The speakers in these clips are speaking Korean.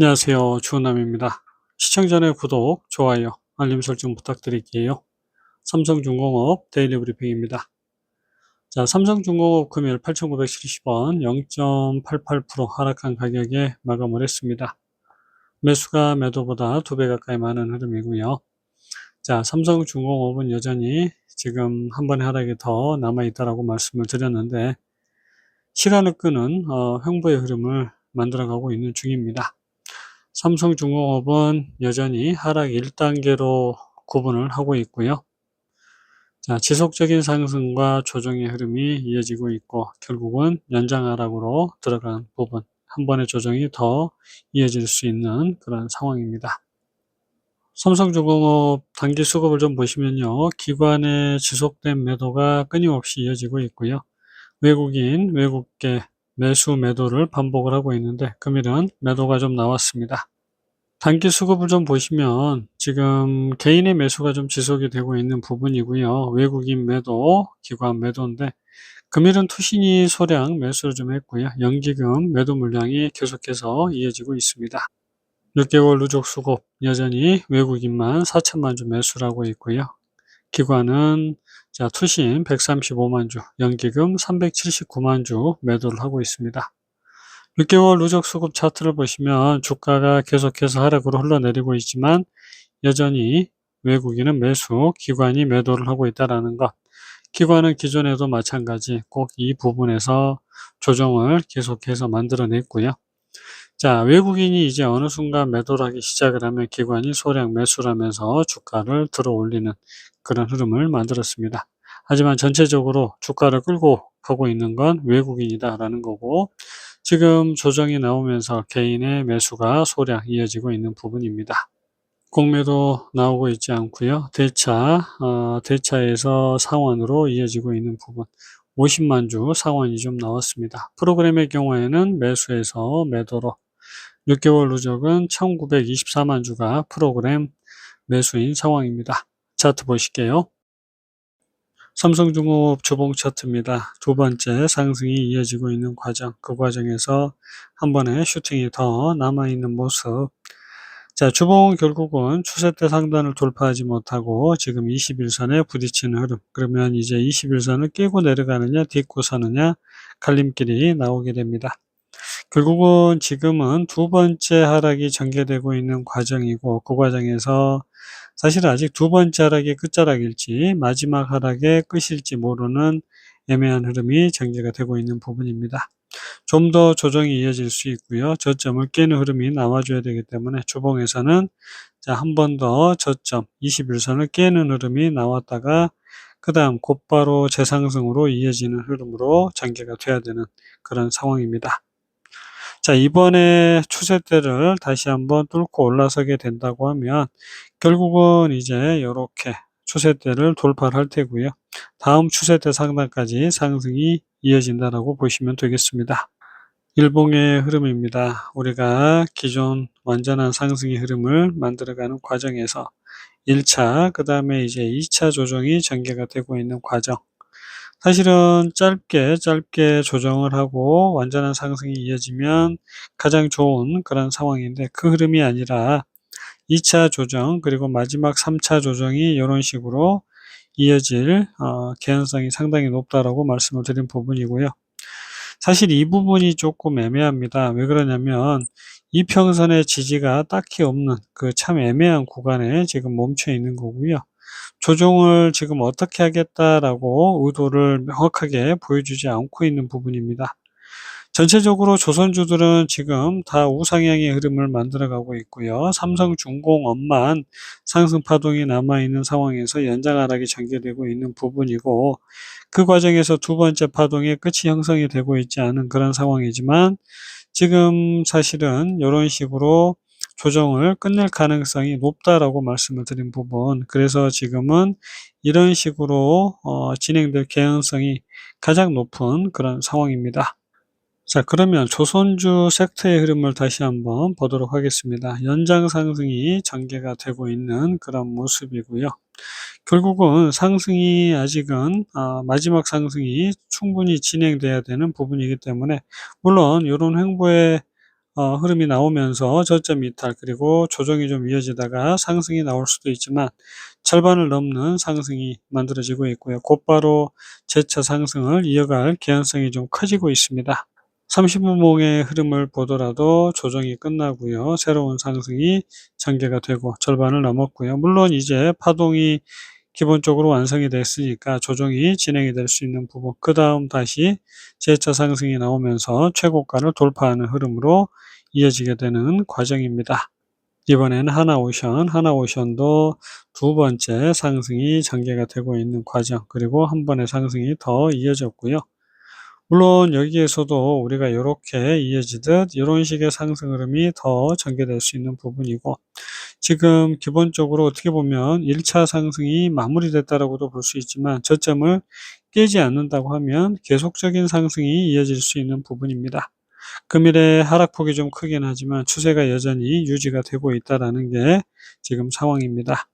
안녕하세요. 주은남입니다. 시청 전에 구독, 좋아요, 알림 설정 부탁드릴게요. 삼성중공업 데일리 브리핑입니다. 자, 삼성중공업 금일 8,970원 0.88% 하락한 가격에 마감을 했습니다. 매수가 매도보다 2배 가까이 많은 흐름이고요. 자, 삼성중공업은 여전히 지금 한 번의 하락이 더 남아있다라고 말씀을 드렸는데 시간을 끄는 횡보의 흐름을 만들어가고 있는 중입니다. 삼성중공업은 여전히 하락 1단계로 구분을 하고 있고요. 자, 지속적인 상승과 조정의 흐름이 이어지고 있고 결국은 연장 하락으로 들어간 부분, 한 번의 조정이 더 이어질 수 있는 그런 상황입니다. 삼성중공업 단기 수급을 좀 보시면요. 기관의 지속된 매도가 끊임없이 이어지고 있고요. 외국계 매수 매도를 반복을 하고 있는데 금일은 매도가 좀 나왔습니다. 단기 수급을 좀 보시면 지금 개인의 매수가 좀 지속이 되고 있는 부분이고요. 외국인 매도, 기관 매도인데 금일은 투신이 소량 매수를 좀 했고요. 연기금 매도 물량이 계속해서 이어지고 있습니다. 6개월 누적 수급 여전히 외국인만 4천만 주 매수를 하고 있고요. 기관은 투신 135만 주, 연기금 379만 주 매도를 하고 있습니다. 6개월 누적 수급 차트를 보시면 주가가 계속해서 하락으로 흘러내리고 있지만 여전히 외국인은 매수, 기관이 매도를 하고 있다는 것. 기관은 기존에도 마찬가지 꼭 이 부분에서 조정을 계속해서 만들어냈고요. 자, 외국인이 이제 어느 순간 매도를 하기 시작을 하면 기관이 소량 매수를 하면서 주가를 들어 올리는 그런 흐름을 만들었습니다. 하지만 전체적으로 주가를 끌고 가고 있는 건 외국인이다라는 거고 지금 조정이 나오면서 개인의 매수가 소량 이어지고 있는 부분입니다. 공매도 나오고 있지 않고요. 대차에서 상환으로 이어지고 있는 부분 50만 주 상환이 좀 나왔습니다. 프로그램의 경우에는 매수에서 매도로 6개월 누적은 1924만 주가 프로그램 매수인 상황입니다. 차트 보실게요. 삼성중공업 주봉 차트입니다. 두 번째 상승이 이어지고 있는 과정, 그 과정에서 한 번의 슈팅이 더 남아있는 모습. 자, 주봉은 결국은 추세대 상단을 돌파하지 못하고 지금 21선에 부딪히는 흐름. 그러면 이제 21선을 깨고 내려가느냐, 딛고 서느냐, 갈림길이 나오게 됩니다. 결국은 지금은 두 번째 하락이 전개되고 있는 과정이고 그 과정에서 사실 아직 두 번째 하락이 끝자락일지 마지막 하락의 끝일지 모르는 애매한 흐름이 전개가 되고 있는 부분입니다. 좀 더 조정이 이어질 수 있고요. 저점을 깨는 흐름이 나와줘야 되기 때문에 주봉에서는 한 번 더 저점 21선을 깨는 흐름이 나왔다가 그 다음 곧바로 재상승으로 이어지는 흐름으로 전개가 돼야 되는 그런 상황입니다. 자, 이번에 추세대를 다시 한번 뚫고 올라서게 된다고 하면 결국은 이제 이렇게 추세대를 돌파를 할 테고요. 다음 추세대 상단까지 상승이 이어진다라고 보시면 되겠습니다. 일봉의 흐름입니다. 우리가 기존 완전한 상승의 흐름을 만들어가는 과정에서 1차, 그 다음에 이제 2차 조정이 전개가 되고 있는 과정. 사실은 짧게 조정을 하고 완전한 상승이 이어지면 가장 좋은 그런 상황인데 그 흐름이 아니라 2차 조정 그리고 마지막 3차 조정이 이런 식으로 이어질 개연성이 상당히 높다라고 말씀을 드린 부분이고요. 사실 이 부분이 조금 애매합니다. 왜 그러냐면 이평선의 지지가 딱히 없는 그 참 애매한 구간에 지금 멈춰 있는 거고요. 조정을 지금 어떻게 하겠다라고 의도를 명확하게 보여주지 않고 있는 부분입니다. 전체적으로 조선주들은 지금 다 우상향의 흐름을 만들어가고 있고요. 삼성중공업만 상승 파동이 남아있는 상황에서 연장 하락이 전개되고 있는 부분이고 그 과정에서 두 번째 파동의 끝이 형성이 되고 있지 않은 그런 상황이지만 지금 사실은 이런 식으로 조정을 끝낼 가능성이 높다라고 말씀을 드린 부분, 그래서 지금은 이런 식으로 진행될 개연성이 가장 높은 그런 상황입니다. 자, 그러면 조선주 섹터의 흐름을 다시 한번 보도록 하겠습니다. 연장 상승이 전개가 되고 있는 그런 모습이고요. 결국은 상승이 아직은 마지막 상승이 충분히 진행돼야 되는 부분이기 때문에 물론 이런 횡보의 흐름이 나오면서 저점 이탈 그리고 조정이 좀 이어지다가 상승이 나올 수도 있지만 절반을 넘는 상승이 만들어지고 있고요. 곧바로 재차 상승을 이어갈 개연성이 좀 커지고 있습니다. 30분봉의 흐름을 보더라도 조정이 끝나고요. 새로운 상승이 전개가 되고 절반을 넘었고요. 물론 이제 파동이 기본적으로 완성이 됐으니까 조정이 진행이 될 수 있는 부분, 그 다음 다시 재차 상승이 나오면서 최고가를 돌파하는 흐름으로 이어지게 되는 과정입니다. 이번에는 하나오션도 두 번째 상승이 전개가 되고 있는 과정, 그리고 한 번의 상승이 더 이어졌고요. 물론 여기에서도 우리가 이렇게 이어지듯 이런 식의 상승 흐름이 더 전개될 수 있는 부분이고, 지금 기본적으로 어떻게 보면 1차 상승이 마무리됐다라고도 볼 수 있지만 저점을 깨지 않는다고 하면 계속적인 상승이 이어질 수 있는 부분입니다. 금일의 하락폭이 좀 크긴 하지만 추세가 여전히 유지가 되고 있다는 게 지금 상황입니다.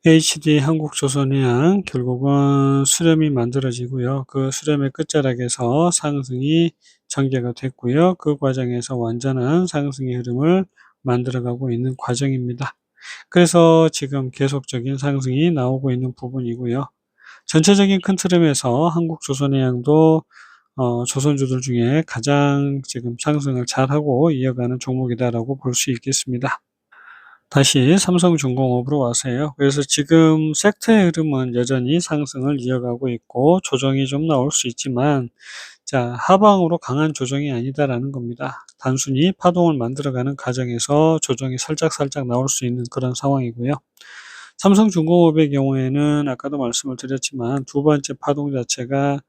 HD 한국조선해양 결국은 수렴이 만들어지고요. 그 수렴의 끝자락에서 상승이 전개가 됐고요. 그 과정에서 완전한 상승의 흐름을 만들어가고 있는 과정입니다. 그래서 지금 계속적인 상승이 나오고 있는 부분이고요. 전체적인 큰 틀에서 한국조선해양도 조선주들 중에 가장 지금 상승을 잘하고 이어가는 종목이다라고 볼 수 있겠습니다. 다시 삼성중공업으로 와서요. 그래서 지금 섹터의 흐름은 여전히 상승을 이어가고 있고 조정이 좀 나올 수 있지만 하방으로 강한 조정이 아니다라는 겁니다. 단순히 파동을 만들어가는 과정에서 조정이 살짝 나올 수 있는 그런 상황이고요. 삼성중공업의 경우에는 아까도 말씀을 드렸지만 두 번째 파동 자체가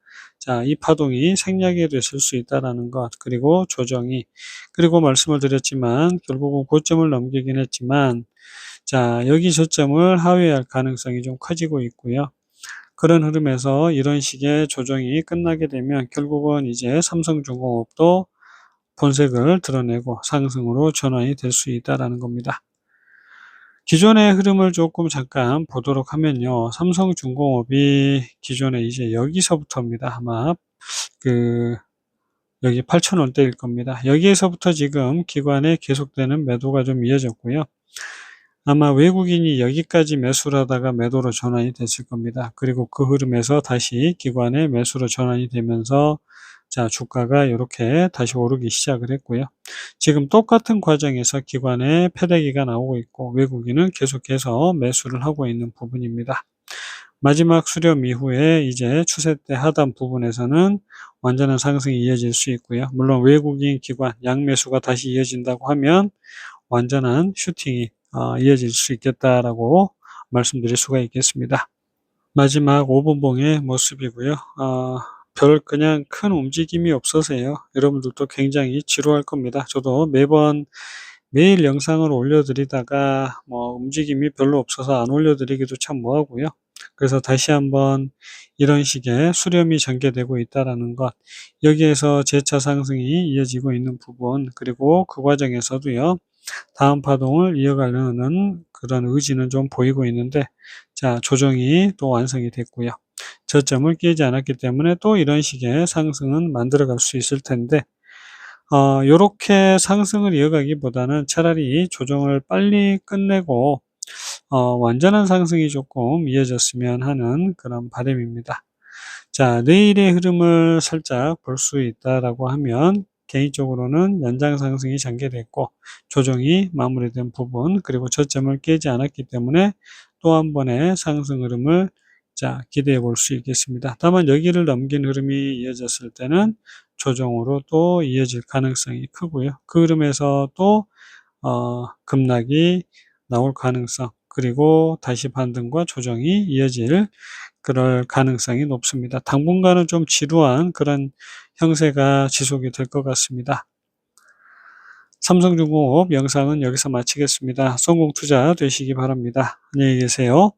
이 파동이 생략이 됐을 수 있다라는 것, 그리고 조정이, 그리고 말씀을 드렸지만 결국은 고점을 넘기긴 했지만 여기 저점을 하회할 가능성이 좀 커지고 있고요. 그런 흐름에서 이런 식의 조정이 끝나게 되면 결국은 이제 삼성중공업도 본색을 드러내고 상승으로 전환이 될 수 있다라는 겁니다. 기존의 흐름을 조금 잠깐 보도록 하면요. 삼성중공업이 기존에 이제 여기서부터입니다. 아마 여기 8,000원대일 겁니다. 여기에서부터 지금 기관에 계속되는 매도가 좀 이어졌고요. 아마 외국인이 여기까지 매수를 하다가 매도로 전환이 됐을 겁니다. 그리고 그 흐름에서 다시 기관의 매수로 전환이 되면서 주가가 이렇게 다시 오르기 시작을 했고요. 지금 똑같은 과정에서 기관의 패대기가 나오고 있고 외국인은 계속해서 매수를 하고 있는 부분입니다. 마지막 수렴 이후에 이제 추세대 하단 부분에서는 완전한 상승이 이어질 수 있고요. 물론 외국인 기관 양매수가 다시 이어진다고 하면 완전한 슈팅이 이어질 수 있겠다라고 말씀드릴 수가 있겠습니다. 마지막 5분봉의 모습이고요. 그냥 큰 움직임이 없어서요. 여러분들도 굉장히 지루할 겁니다. 저도 매일 영상을 올려드리다가 움직임이 별로 없어서 안 올려드리기도 참 뭐하고요. 그래서 다시 한번 이런 식의 수렴이 전개되고 있다는 것, 여기에서 재차 상승이 이어지고 있는 부분, 그리고 그 과정에서도요. 다음 파동을 이어가려는 그런 의지는 좀 보이고 있는데 조정이 또 완성이 됐고요. 저점을 깨지 않았기 때문에 또 이런 식의 상승은 만들어갈 수 있을 텐데 요렇게 상승을 이어가기보다는 차라리 조정을 빨리 끝내고 완전한 상승이 조금 이어졌으면 하는 그런 바람입니다. 내일의 흐름을 살짝 볼 수 있다라고 하면 개인적으로는 연장 상승이 전개됐고 조정이 마무리된 부분, 그리고 저점을 깨지 않았기 때문에 또 한 번의 상승 흐름을 기대해 볼 수 있겠습니다. 다만 여기를 넘긴 흐름이 이어졌을 때는 조정으로 또 이어질 가능성이 크고요. 그 흐름에서 또 급락이 나올 가능성, 그리고 다시 반등과 조정이 이어질 그럴 가능성이 높습니다. 당분간은 좀 지루한 그런 형세가 지속이 될 것 같습니다. 삼성중공업 영상은 여기서 마치겠습니다. 성공 투자 되시기 바랍니다. 안녕히 계세요.